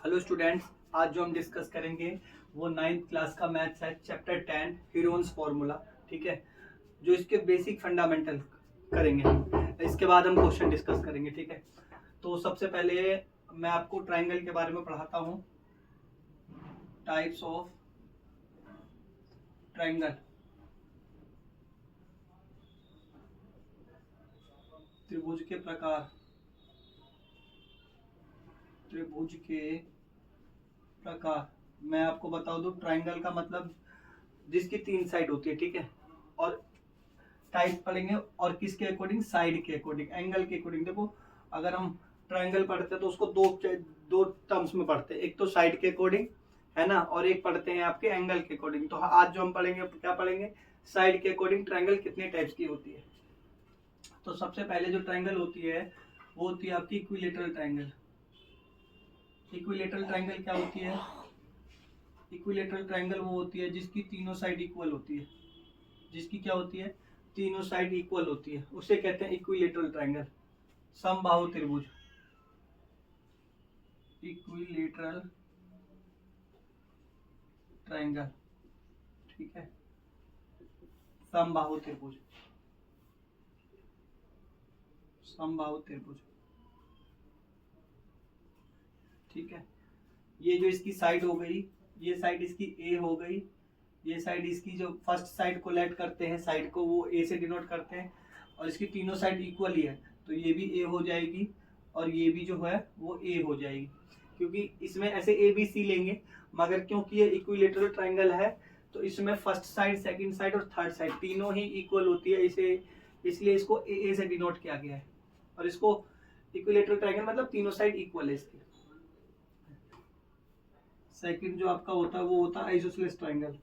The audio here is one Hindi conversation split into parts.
हेलो स्टूडेंट्स, आज जो हम डिस्कस करेंगे वो 9th क्लास का मैथ्स है, चैप्टर 10 हीरोन्स फॉर्मूला। ठीक है, जो इसके बेसिक फंडामेंटल करेंगे। इसके बाद हम क्वेश्चन डिस्कस करेंगे। ठीक है, तो सबसे पहले मैं आपको ट्राइंगल के बारे में पढ़ाता हूँ। टाइप्स ऑफ ट्राइंगल, त्रिभुज के प्रकार। त्रिभुज के प्रकार मैं आपको बता दूं, ट्राइंगल का मतलब जिसकी 3 साइड होती है। ठीक है, और टाइप पढ़ेंगे और किसके अकॉर्डिंग, साइड के अकॉर्डिंग, एंगल के अकॉर्डिंग। देखो, अगर हम ट्राइंगल पढ़ते हैं तो उसको दो टर्म्स में पढ़ते हैं, एक तो साइड के अकॉर्डिंग है ना, और एक पढ़ते हैं आपके एंगल के अकॉर्डिंग। तो आज जो हम पढ़ेंगे क्या पढ़ेंगे, साइड के अकॉर्डिंग ट्राइंगल कितने टाइप्स की होती है। तो सबसे पहले जो ट्राइंगल होती है वो होती है आपकी इक्विलेटरल ट्राइंगल। इक्विलेटरल ट्राइंगल क्या होती है? इक्विलेटरल ट्राइंगल वो होती है जिसकी तीनों साइड इक्वल होती है। जिसकी क्या होती है? तीनों साइड इक्वल होती है, उसे कहते हैं इक्विलेटरल ट्राइंगल। समबाहु त्रिभुज, इक्विलेटरल ट्राइंगल। ठीक है, समबाहु त्रिभुज, समबाहु त्रिभुज। ठीक है, ये जो इसकी साइड हो गई, ये साइड इसकी ए हो गई, ये साइड इसकी जो फर्स्ट साइड को लेट करते हैं, साइड को वो ए से डिनोट करते हैं, और इसकी तीनों साइड इक्वल ही है, तो ये भी ए हो जाएगी और ये भी जो है वो ए हो जाएगी। क्योंकि इसमें ऐसे ए बी सी लेंगे, मगर क्योंकि ये इक्विलेटरल ट्राइंगल है तो इसमें फर्स्ट साइड, सेकंड साइड और थर्ड साइड तीनों ही इक्वल होती है, इसे इसलिए इसको ए से डिनोट किया गया है। और इसको इक्विलेटरल ट्राइंगल मतलब तीनों साइड इक्वल है इसकी। सेकंड जो आपका होता है वो होता है आइसोसेलेस ट्राइंगल।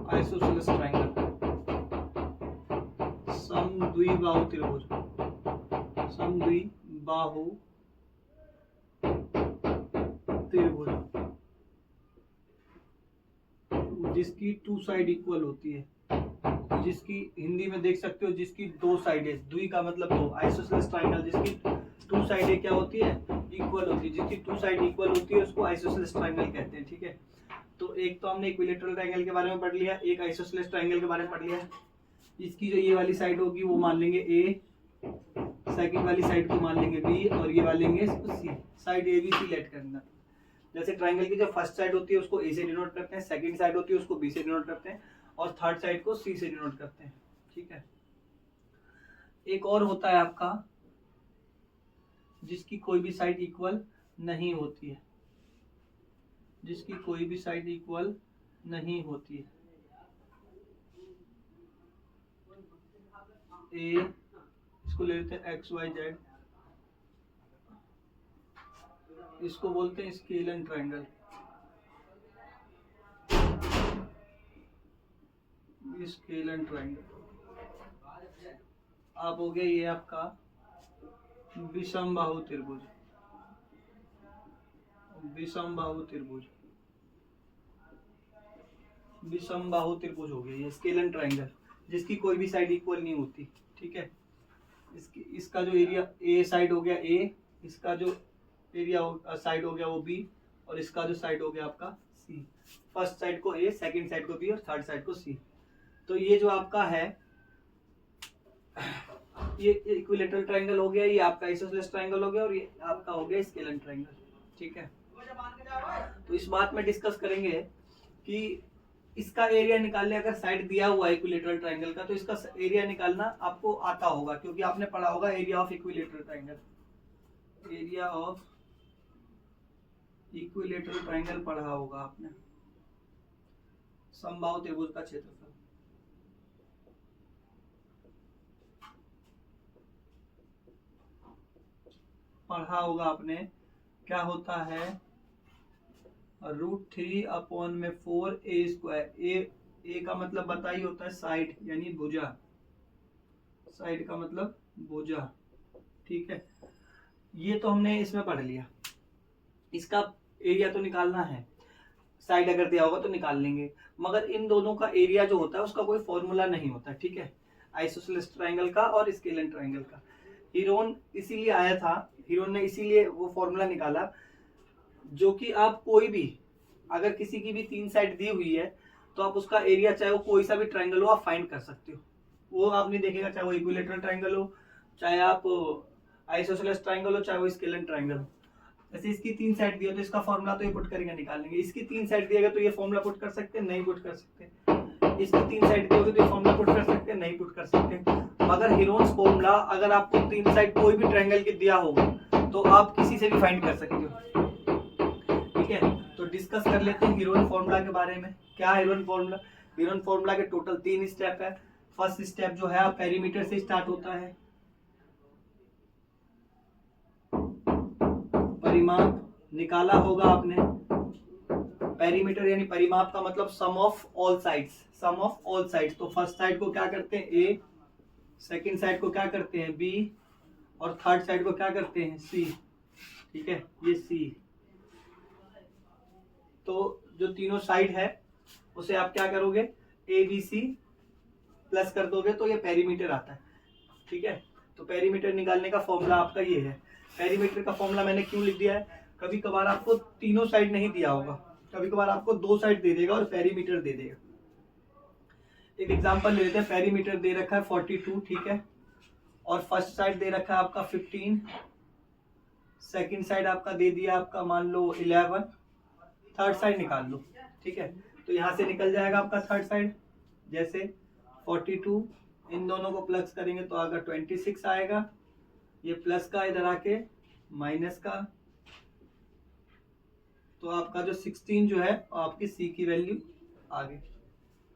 आइसोसेलेस ट्राइंगल, समद्विबाहु त्रिभुज, समद्विबाहु त्रिभुज जिसकी 2 साइड इक्वल होती है, जिसकी हिंदी में देख सकते हो, जिसकी 2 साइडें, द्वि का मतलब 2, आइसोसेलेस ट्राइंगल जिसकी 2 साइडें क्या होती है, इक्वल होती है। जिसकी 2 साइड इक्वल होती है उसको आइसोसेलेस ट्राइंगल कहते हैं। ठीक है, तो एक तो हमने इक्विलेटरल ट्राइंगल के बारे में पढ़ लिया, एक आइसोसेलेस ट्राइंगल के बारे में पढ़ लिया। इसकी जो ये वाली साइड होगी वो मान लेंगे ए, सेकंड वाली साइड को मान लेंगे बी, और ये मान लेंगे C. Side A B C let करना। जैसे ट्राइंगल की जो फर्स्ट साइड होती है उसको ए से डिनोट करते हैं, सेकंड साइड होती है उसको बी से डिनोट करते हैं, और थर्ड साइड को सी से डिनोट करते हैं। ठीक है, एक और होता है आपका जिसकी कोई भी साइड इक्वल नहीं होती है, जिसकी कोई भी साइड इक्वल नहीं होती है। ए, इसको ले लेते हैं एक्स वाई जेड, इसको बोलते हैं स्केलन ट्राइंगल। स्केलन ट्राइंगल आप हो गया ये आपका विषमबाहु त्रिभुज, विषमबाहु त्रिभुज, विषमबाहु त्रिभुज हो गया ये स्केलन ट्राइंगल जिसकी कोई भी साइड इक्वल नहीं होती। ठीक है, इसका जो एरिया ए साइड हो गया ए, इसका जो एरिया साइड हो गया वो बी, और इसका जो साइड हो गया आपका सी। फर्स्ट साइड को ए, सेकंड साइड को बी और थर्ड साइड को सी। तो ये जो आपका है ये इक्विलेटरल ट्राइंगल हो गया, ये आपका आइसोसेलेस ट्राइंगल हो गया, और ये आपका हो गया स्केलन ट्राइंगल। ठीक है, तो इस बात में डिस्कस करेंगे कि इसका एरिया निकालने, अगर साइड दिया हुआ है इक्विलेटरल ट्राइंगल का तो इसका एरिया निकालना आपको आता होगा, क्योंकि आपने पढ़ा होगा area of equilateral triangle. Area of equilateral triangle पढ़ा होगा आपने। समबाहु त्रिभुज का क्षेत्रफल पढ़ा होगा आपने। क्या होता है, √3/4a²। ए का मतलब बताइए होता है साइड यानी भुजा, साइड का मतलब भुजा। ठीक है, ये तो हमने इसमें पढ़ लिया। इसका एरिया तो निकालना है, साइड अगर दिया होगा तो निकाल लेंगे, मगर इन दोनों का एरिया जो होता है उसका कोई फॉर्मूला नहीं होता। ठीक है, आइसोसेलेस ट्रायंगल का और स्केलेन ट्रायंगल का। हीरोन इसीलिए आया था, हीरोन ने इसीलिए वो फॉर्मूला निकाला जो कि आप कोई भी अगर किसी की भी 3 साइड दी हुई है तो आप उसका एरिया चाहे वो कोई सा भी ट्रायंगल हो आप फाइंड कर सकते हो। वो आप नहीं देखेगा चाहे वो इक्विलेटरल ट्रायंगल हो, चाहे आप आइसोसेलेस ट्रायंगल हो, चाहे वो स्केलेन ट्रायंगल हो। जैसे इसकी 3 साइड दी हो तो इसका फॉर्मूला तो ये पुट करेंगे निकालेंगे। इसकी 3 साइड दिएगा तो ये फॉर्मूला पुट कर सकते हैं, नहीं पुट कर सकते। इसकी 3 साइड दी होगी तो ये फॉर्मूला पुट कर सकते हैं, नहीं पुट कर सकते। मगर हीरोन्स फॉर्मूला अगर आपको 3 साइड कोई भी ट्रायंगल के दिया होगा तो आप किसी से भी फाइंड कर सकते हो। ठीक है, तो डिस्कस कर लेते हैं हीरोन फॉर्मूला के बारे में। क्या हीरोन फॉर्मूला? हीरोन फॉर्मूला के टोटल 3 स्टेप है। फर्स्ट स्टेप जो है पेरीमीटर से स्टार्ट होता है। परिमाप निकाला होगा आपने। पेरीमीटर यानी परिमाप का मतलब sum of all sides, sum of all sides. तो फर्स्ट साइड को क्या करते हैं ए, सेकंड साइड को क्या करते हैं बी, और थर्ड साइड को क्या करते हैं सी। ठीक है, ये सी। तो जो तीनों साइड है उसे आप क्या करोगे, ए बी सी प्लस कर दोगे तो ये पेरीमीटर आता है। ठीक है, तो पेरीमीटर निकालने का फॉर्मूला आपका ये है। पेरीमीटर का फॉर्मूला मैंने क्यों लिख दिया है, कभी कभार आपको तीनों साइड नहीं दिया होगा, कभी कभार आपको 2 साइड दे देगा और पेरीमीटर दे देगा। एक एग्जांपल ले लेते हैं। पेरीमीटर दे रखा है 42, ठीक है, और फर्स्ट साइड दे रखा है आपका 15, सेकंड साइड आपका दे दिया आपका मान लो 11, थर्ड साइड निकाल लो। ठीक है, तो यहां से निकल जाएगा आपका थर्ड साइड। जैसे 42 इन दोनों को प्लस करेंगे तो आगे 26 आएगा, ये प्लस का इधर आके माइनस का, तो आपका जो 16 जो है आपकी सी की वैल्यू आ गई।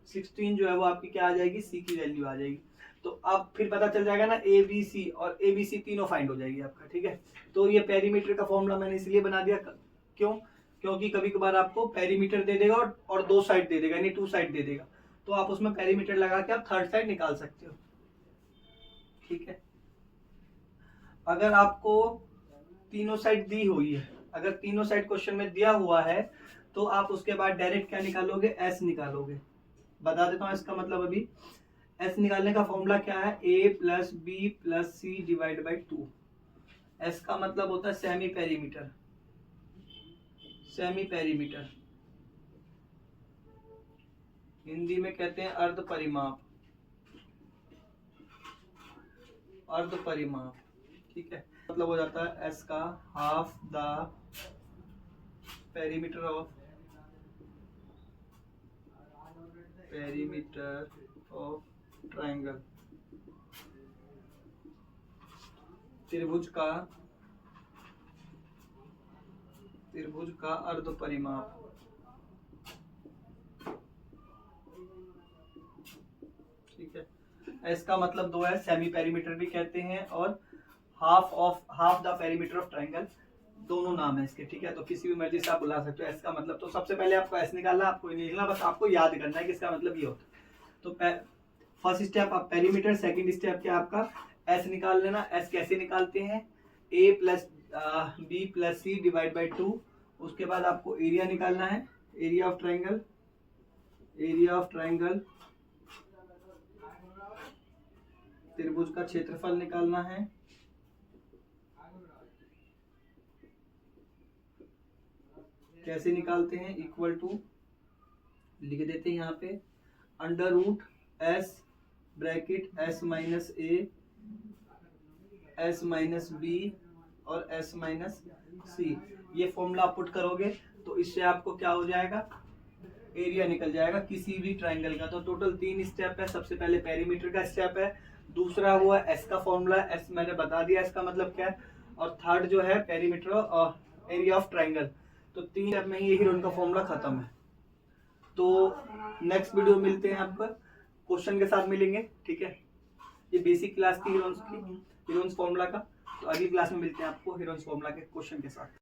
16 जो है वो आपकी क्या आ जाएगी, सी की वैल्यू आ जाएगी। तो अब फिर पता चल जाएगा ना ए बी सी, और ए बी सी तीनों फाइंड हो जाएगी आपका। ठीक है, तो ये पेरीमीटर का फॉर्मूला मैंने इसलिए बना दिया, क्यों, क्योंकि कभी कभार आपको पेरीमीटर दे देगा और 2 साइड दे देगा, यानी 2 साइड दे देगा, तो आप उसमें पेरीमीटर लगा के आप थर्ड साइड निकाल सकते हो। ठीक है, अगर आपको तीनों साइड दी हुई है, अगर तीनों साइड क्वेश्चन में दिया हुआ है तो आप उसके बाद डायरेक्ट क्या निकालोगे, एस निकालोगे। बता देता हूं इसका मतलब। अभी एस निकालने का फॉर्मूला क्या है, A plus B plus C divide by 2। S का मतलब होता है semi perimeter, semi perimeter Hindi में कहते हैं अर्ध परिमाप, अर्ध परिमाप। ठीक है, मतलब हो जाता है एस का half the perimeter of triangle. त्रिभुज का अर्ध परिमाप। ठीक है, एस का मतलब 2 है, सेमी पेरीमीटर भी कहते हैं और half the perimeter of triangle, दोनों नाम है इसके। ठीक है, तो किसी भी मर्जी से आप बुला सकते हो। एस का मतलब, तो सबसे पहले आपको एस निकालना, आपको नहीं लिखना, बस आपको याद करना है कि इसका मतलब ये होता है। तो फर्स्ट स्टेप आप पेरीमीटर, सेकंड स्टेप क्या आपका एस निकाल लेना। एस कैसे निकालते हैं, A plus B plus C divide by 2। उसके बाद आपको एरिया निकालना है, area of triangle, area of triangle. त्रिभुज का क्षेत्रफल निकालना है, कैसे निकालते हैं, इक्वल टू लिख देते हैं यहाँ पे under root S bracket S minus A, S minus B और एस माइनस सी। ये फॉर्मूला पुट करोगे तो इससे आपको क्या हो जाएगा, एरिया निकल जाएगा किसी भी ट्रायंगल का। तो टोटल 3 स्टेप है। सबसे पहले पेरीमीटर का स्टेप है, दूसरा हुआ एस का फॉर्मूला, एस मैंने बता दिया एस का मतलब क्या है, और थर्ड जो है पेरीमीटर और एरिया ऑफ ट्रायंगल। तो 3 स्टेप में ही हीरोन का फॉर्मूला खत्म है। तो नेक्स्ट वीडियो मिलते हैं, आपका क्वेश्चन के साथ मिलेंगे। ठीक है, ये बेसिक क्लास की हीरोन्स फॉर्मूला का। तो अगली क्लास में मिलते हैं आपको हीरोन्स फॉर्मूला के क्वेश्चन के साथ।